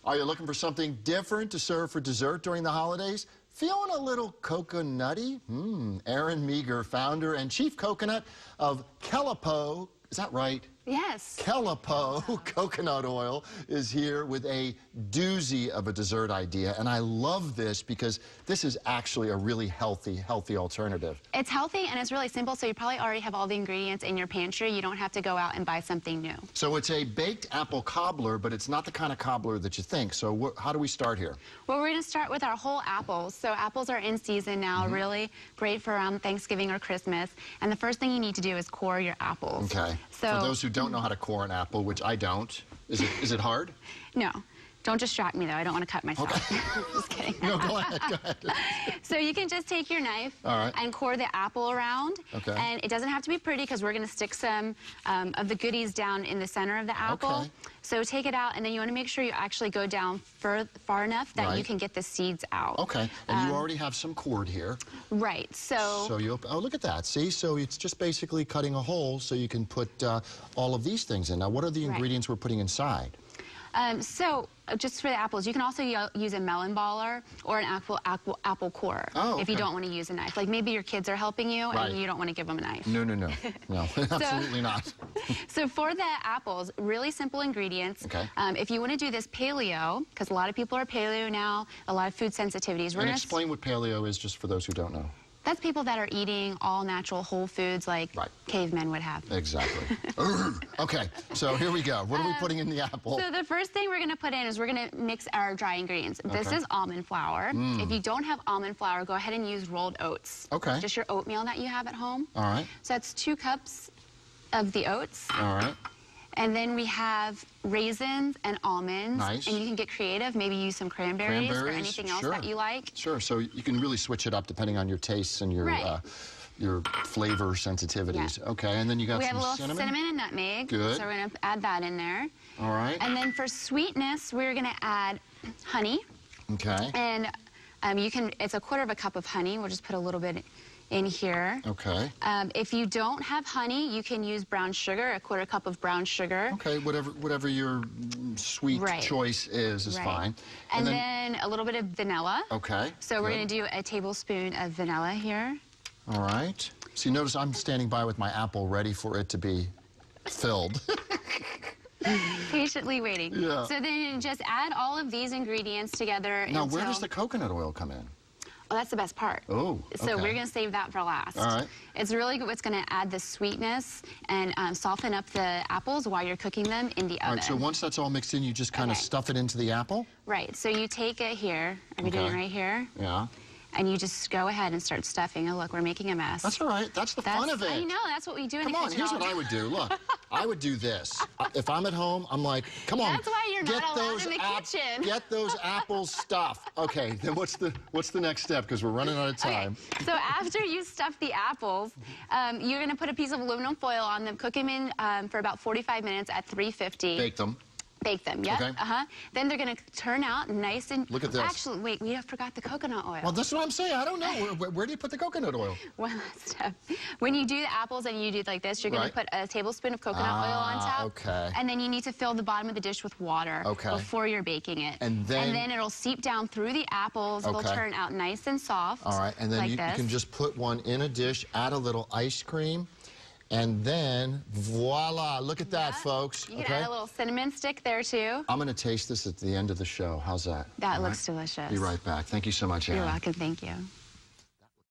Are you looking for something different to serve for dessert during the holidays? Feeling a little coconutty? Erin Meagher, founder and chief coconut of Kelapo, is that right? Yes. Kelapo Coconut Oil is here with a doozy of a dessert idea, and I love this because this is actually a really healthy alternative. It's healthy and it's really simple, so you probably already have all the ingredients in your pantry. You don't have to go out and buy something new. So it's a baked apple cobbler, but it's not the kind of cobbler that you think. So how do we start here? Well, we're going to start with our whole apples. So apples are in season now, really great for around Thanksgiving or Christmas. And the first thing you need to do is core your apples. Okay. So, for those who don't know how to core an apple, which I don't, is it hard? No. Don't distract me, though. I don't want to cut myself. Okay. Just kidding. No, go ahead, go ahead. So you can just take your knife right. and core the apple around. Okay. And it doesn't have to be pretty because we're going to stick some of the goodies down in the center of the apple. Okay. So take it out, and then you want to make sure you actually go down far enough that you can get the seeds out. Okay. And you already have some cord here. Right. So you oh, look at that. See? So it's just basically cutting a hole so you can put all of these things in. Now, what are the ingredients we're putting inside? Just for the apples, you can also use a melon baller or an apple corer if you don't want to use a knife. Like maybe your kids are helping you and you don't want to give them a knife. No, absolutely not. So for the apples, really simple ingredients. Okay. If you want to do this paleo, because a lot of people are paleo now, a lot of food sensitivities. And explain what paleo is just for those who don't know. That's people that are eating all natural whole foods like cavemen would have. Exactly. Okay, so here we go. What are we putting in the apple? So the first thing we're going to put in is we're going to mix our dry ingredients. This is almond flour. If you don't have almond flour, go ahead and use rolled oats. Okay. Just your oatmeal that you have at home. All right. So that's 2 cups of the oats. All right. And then we have raisins and almonds. Nice. And you can get creative, maybe use some cranberries or anything else that you like. Sure, so you can really switch it up depending on your tastes and your flavor sensitivities. Yeah. Okay, and then you got some cinnamon? We have a little cinnamon and nutmeg. Good. So we're going to add that in there. All right. And then for sweetness, we're going to add honey. Okay. And it's a 1/4 cup of honey. We'll just put a little bit in here. Okay. If you don't have honey, you can use brown sugar, a 1/4 cup of brown sugar. Okay, whatever your sweet choice is fine. And then a little bit of vanilla. Okay. So we're going to do a tablespoon of vanilla here. All right. So you notice I'm standing by with my apple ready for it to be filled. Patiently waiting. Yeah. So then just add all of these ingredients together. Now, where does the coconut oil come in? Oh, that's the best part. Oh, okay. So we're going to save that for last. All right. It's really what's going to add the sweetness and soften up the apples while you're cooking them in the oven. All right, so once that's all mixed in, you just kind of stuff it into the apple? Right. So you take it here. Are we doing it right here? Yeah. And you just go ahead and start stuffing. Oh, look, we're making a mess. That's all right. That's the fun of it. I know. That's what we do in the kitchen. Come on, here's what I would do. Look, I would do this. If I'm at home, I'm like, come on. That's why you're not allowed in the kitchen. Get those apples stuffed. Okay, then what's the next step? Because we're running out of time. Okay. So after you stuff the apples, you're going to put a piece of aluminum foil on them, cook them in for about 45 minutes at 350. Bake them. Bake them, yeah. Okay. Then they're going to turn out nice and... Look at this. Actually, wait, we forgot the coconut oil. Well, that's what I'm saying. I don't know. Where do you put the coconut oil? One last step. When you do the apples and you do like this, you're going to put a tablespoon of coconut oil on top. Okay. And then you need to fill the bottom of the dish with water before you're baking it. And then it'll seep down through the apples. They'll turn out nice and soft. All right. And then you can just put one in a dish, add a little ice cream. And then, voila, look at that, folks. You can add a little cinnamon stick there, too. I'm going to taste this at the end of the show. How's that? That looks delicious. Be right back. Thank you so much, Erin. You're welcome. Thank you.